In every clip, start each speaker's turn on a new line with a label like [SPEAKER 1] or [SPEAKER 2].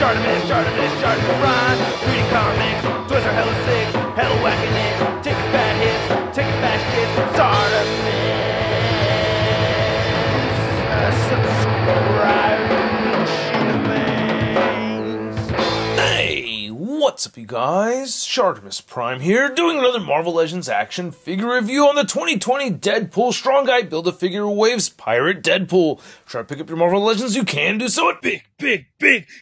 [SPEAKER 1] ShartimusPrime, reading comics, toys are hella sick, hella whacking it, taking bad hits, taking bad shit. Subscribe.
[SPEAKER 2] Hey, what's up you guys? ShartimusPrime here, doing another Marvel Legends action figure review on the 2020 Deadpool Strong Guy Build-A-Figure Waves Pirate Deadpool. Try to pick up your Marvel Legends, you can do so at
[SPEAKER 3] Big!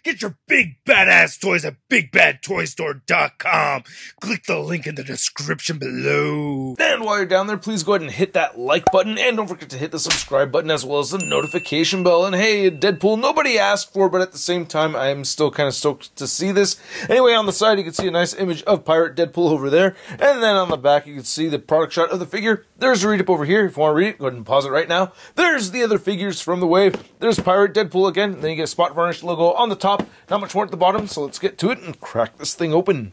[SPEAKER 3] Get your big badass toys at BigBadToyStore.com. Click the link in the description below.
[SPEAKER 2] And while you're down there, please go ahead and hit that like button, and don't forget to hit the subscribe button as well as the notification bell. And hey, Deadpool, nobody asked for, but at the same time, I am still kind of stoked to see this. Anyway, on the side, you can see a nice image of Pirate Deadpool over there, and then on the back, you can see the product shot of the figure. There's a read-up over here. If you want to read it, go ahead and pause it right now. There's the other figures from the wave. There's Pirate Deadpool again, and then you get a spot varnished logo on the top, not much more at the bottom, so let's get to it and crack this thing open.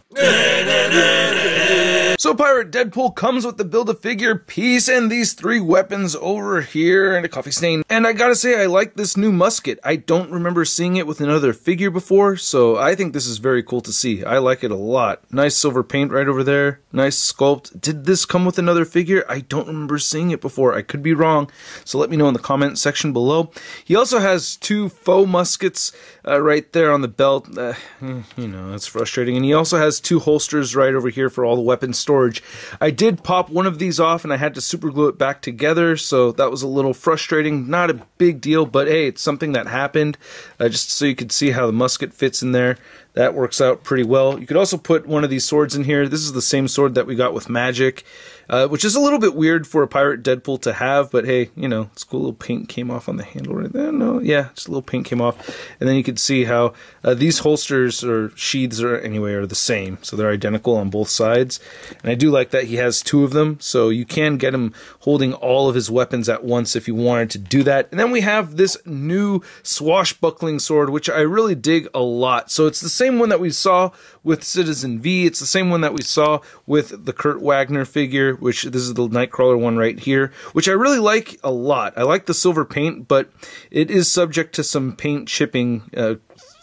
[SPEAKER 2] So Pirate Deadpool comes with the Build-A-Figure piece and these three weapons over here and a coffee stain. And I gotta say, I like this new musket. I don't remember seeing it with another figure before, so I think this is very cool to see. I like it a lot. Nice silver paint right over there. Nice sculpt. Did this come with another figure? I don't remember seeing it before. I could be wrong, so let me know in the comment section below. He also has two faux muskets right there on the belt. You know, that's frustrating. And he also has two holsters right over here for all the weapon storage. I did pop one of these off and I had to super glue it back together, so that was a little frustrating. Not a big deal, but hey, it's something that happened. Just so you could see how the musket fits in there. That works out pretty well. You could also put one of these swords in here. This is the same sword that we got with Magic, which is a little bit weird for a Pirate Deadpool to have, but hey, you know, it's cool. A little paint came off on the handle right there. No, yeah, just a little paint came off. And then you can see how these holsters or sheaths are the same, so they're identical on both sides. And I do like that he has two of them, so you can get him holding all of his weapons at once if you wanted to do that. And then we have this new swashbuckling sword, which I really dig a lot. So it's the same one that we saw with Citizen V. It's the same one that we saw with the Kurt Wagner figure, which this is the Nightcrawler one right here, which I really like a lot. I like the silver paint, but it is subject to some paint chipping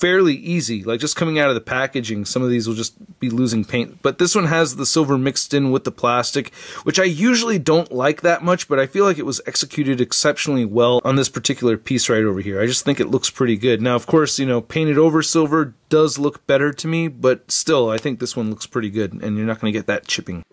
[SPEAKER 2] fairly easy. Like just coming out of the packaging, some of these will just be losing paint. But this one has the silver mixed in with the plastic, which I usually don't like that much, but I feel like it was executed exceptionally well on this particular piece right over here. I just think it looks pretty good. Now, of course, you know, painted over silver does look better to me, but still, I think this one looks pretty good, and you're not going to get that chipping.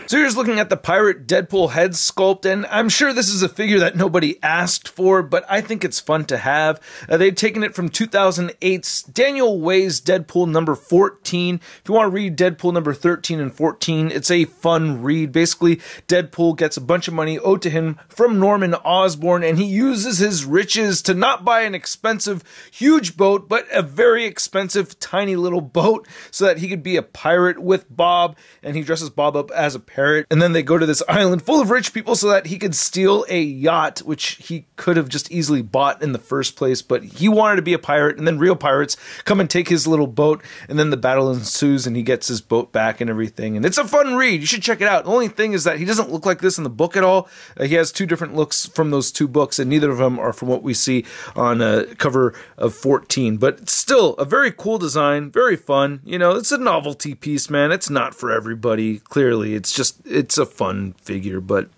[SPEAKER 2] So here's looking at the Pirate Deadpool head sculpt, and I'm sure this is a figure that nobody asked for, but I think it's fun to have. They've taken it from 2008's Daniel Way's Deadpool number 14. If you want to read Deadpool number 13 and 14, it's a fun read. Basically, Deadpool gets a bunch of money owed to him from Norman Osborn, and he uses his riches to not buy an expensive, huge boat, but a very expensive, tiny little boat, so that he could be a pirate with Bob, and he dresses Bob up as a parrot. And then they go to this island full of rich people so that he could steal a yacht, which he could have just easily bought in the first place, but he wanted to be a pirate, and then real pirates come and take his little boat, and then the battle ensues, and he gets his boat back and everything, and it's a fun read. You should check it out. The only thing is that he doesn't look like this in the book at all. He has two different looks from those two books, and neither of them are from what we see on cover of 14, but it's still a very cool design, very fun. You know, it's a novelty piece, man. It's not for everybody, clearly. It's a fun figure, but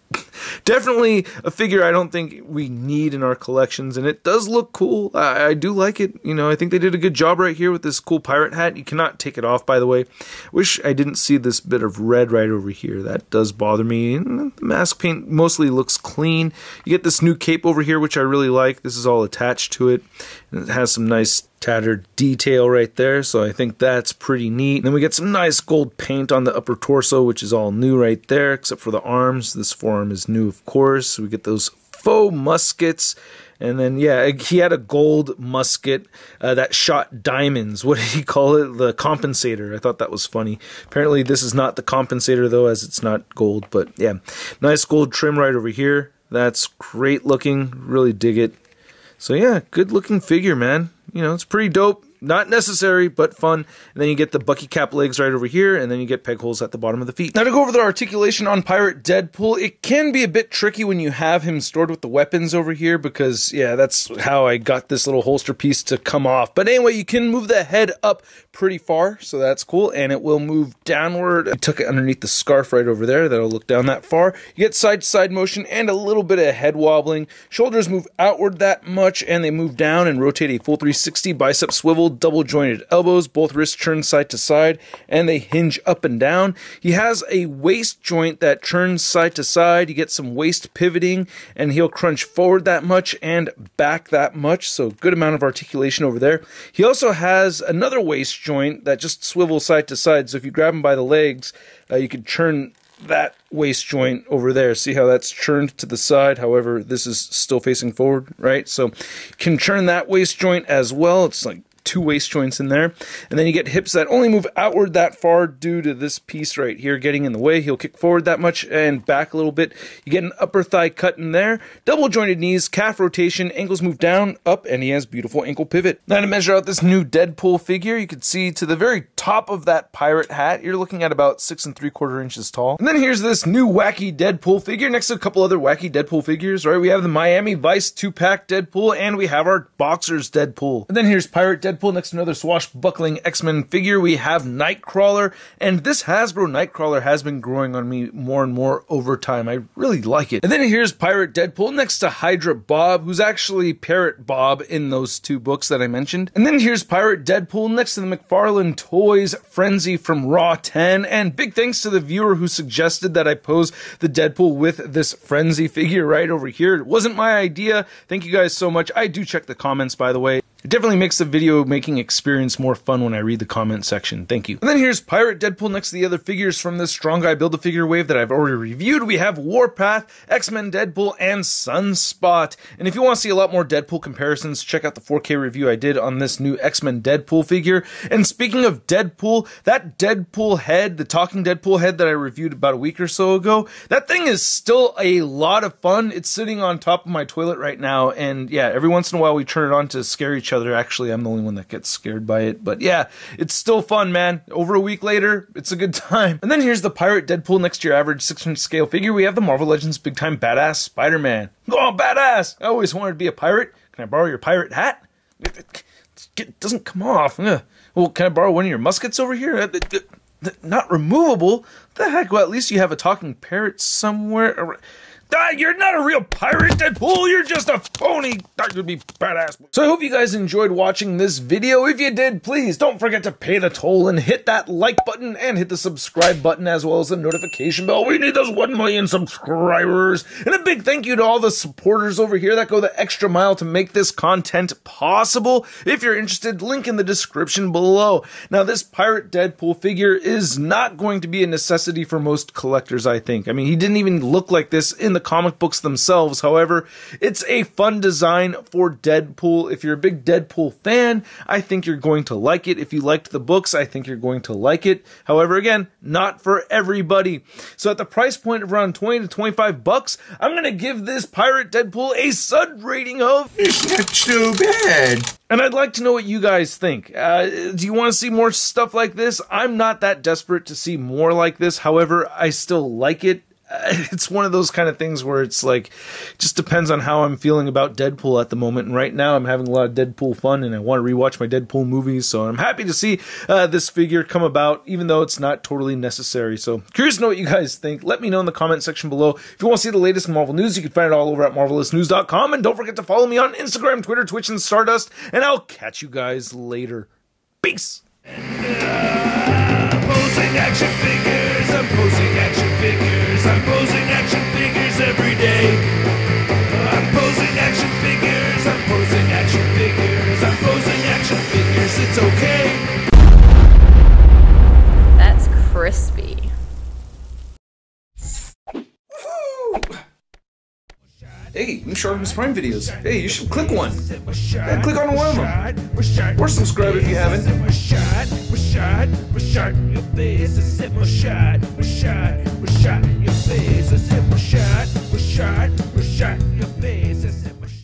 [SPEAKER 2] definitely a figure I don't think we need in our collections, and it does look cool. I do like it. You know, I think they did a good job right here with this cool pirate hat. You cannot take it off, by the way. Wish I didn't see this bit of red right over here. That does bother me. And the mask paint mostly looks clean. You get this new cape over here, which I really like. This is all attached to it, and it has some nice tattered detail right there, so I think that's pretty neat. And then we get some nice gold paint on the upper torso, which is all new right there, except for the arms. This forearm is new, of course. We get those faux muskets, and then, yeah, he had a gold musket that shot diamonds. What did he call it? The compensator. I thought that was funny. Apparently, this is not the compensator, though, as it's not gold, but yeah. Nice gold trim right over here. That's great looking. Really dig it. So yeah, good looking figure, man. You know, it's pretty dope. Not necessary, but fun. And then you get the bucky cap legs right over here, and then you get peg holes at the bottom of the feet. Now to go over the articulation on Pirate Deadpool, it can be a bit tricky when you have him stored with the weapons over here, because, yeah, that's how I got this little holster piece to come off. But anyway, you can move the head up pretty far, so that's cool, and it will move downward. I took it underneath the scarf right over there. That'll look down that far. You get side-to-side motion and a little bit of head wobbling. Shoulders move outward that much, and they move down and rotate a full 360. Bicep swivel, double jointed elbows, both wrists turn side to side, and they hinge up and down. He has a waist joint that turns side to side. You get some waist pivoting, and he'll crunch forward that much and back that much, so good amount of articulation over there. He also has another waist joint that just swivels side to side, so if you grab him by the legs, you can turn that waist joint over there. See how that's turned to the side? However, this is still facing forward, right? So you can turn that waist joint as well. It's like two waist joints in there. And then you get hips that only move outward that far due to this piece right here getting in the way. He'll kick forward that much and back a little bit. You get an upper thigh cut in there. Double jointed knees, calf rotation, ankles move down, up, and he has beautiful ankle pivot. Now to measure out this new Deadpool figure, you can see to the very top of that pirate hat, you're looking at about 6 3/4 inches tall. And then here's this new wacky Deadpool figure next to a couple other wacky Deadpool figures, right? We have the Miami Vice 2-pack Deadpool, and we have our Boxers Deadpool. And then here's Pirate Deadpool next to another swashbuckling X-Men figure. We have Nightcrawler, and this Hasbro Nightcrawler has been growing on me more and more over time. I really like it. And then here's Pirate Deadpool next to Hydra Bob, who's actually Parrot Bob in those two books that I mentioned. And then here's Pirate Deadpool next to the McFarlane Toys Frenzy from Raw 10, and big thanks to the viewer who suggested that I pose the Deadpool with this Frenzy figure right over here. It wasn't my idea. Thank you guys so much. I do check the comments, by the way. It definitely makes the video making experience more fun when I read the comment section. Thank you. And then here's Pirate Deadpool next to the other figures from this Strong Guy Build-A-Figure wave that I've already reviewed. We have Warpath, X-Men Deadpool, and Sunspot. And if you want to see a lot more Deadpool comparisons, check out the 4K review I did on this new X-Men Deadpool figure. And speaking of Deadpool, that Deadpool head, the talking Deadpool head that I reviewed about a week or so ago, that thing is still a lot of fun. It's sitting on top of my toilet right now, and yeah, every once in a while we turn it on to scare each other. Actually, I'm the only one that gets scared by it, but yeah, it's still fun, man. Over a week later, it's a good time. And then here's the Pirate Deadpool next to your average 6-inch scale figure. We have the Marvel Legends Big Time Badass Spider-Man. Go on, badass! I always wanted to be a pirate. Can I borrow your pirate hat? It doesn't come off. Well, can I borrow one of your muskets over here? Not removable. The heck? Well, at least you have a talking parrot somewhere. You're not a real pirate, Deadpool. You're just a phony. That would be badass. So I hope you guys enjoyed watching this video. If you did, please don't forget to pay the toll and hit that like button and hit the subscribe button as well as the notification bell. We need those 1 million subscribers. And a big thank you to all the supporters over here that go the extra mile to make this content possible. If you're interested, link in the description below. Now, this Pirate Deadpool figure is not going to be a necessity for most collectors, I think. I mean, he didn't even look like this in the comic books themselves. However, it's a fun design for Deadpool. If you're a big Deadpool fan, I think you're going to like it. If you liked the books, I think you're going to like it. However, again, not for everybody. So at the price point of around 20 to 25 bucks, I'm going to give this Pirate Deadpool a Sud rating of...
[SPEAKER 3] It's not too bad.
[SPEAKER 2] And I'd like to know what you guys think. Do you want to see more stuff like this? I'm not that desperate to see more like this. However, I still like it. It's one of those kind of things where it's like, just depends on how I'm feeling about Deadpool at the moment. And right now I'm having a lot of Deadpool fun and I want to rewatch my Deadpool movies. So I'm happy to see this figure come about, even though it's not totally necessary. So curious to know what you guys think. Let me know in the comment section below. If you want to see the latest Marvel news, you can find it all over at marvelousnews.com. And don't forget to follow me on Instagram, Twitter, Twitch, and Stardust. And I'll catch you guys later. Peace.
[SPEAKER 1] Posing action figures, I'm posing action figures, I'm posing action figures every day. I'm posing action figures, I'm posing action figures, I'm posing action figures, it's okay.
[SPEAKER 4] That's crispy.
[SPEAKER 2] Hey, new ShartimusPrime videos. Hey, you should click one. Yeah, click on one of them. Or subscribe if you haven't.
[SPEAKER 1] Your face is hit my shot. Your face is hit my shot. Your face.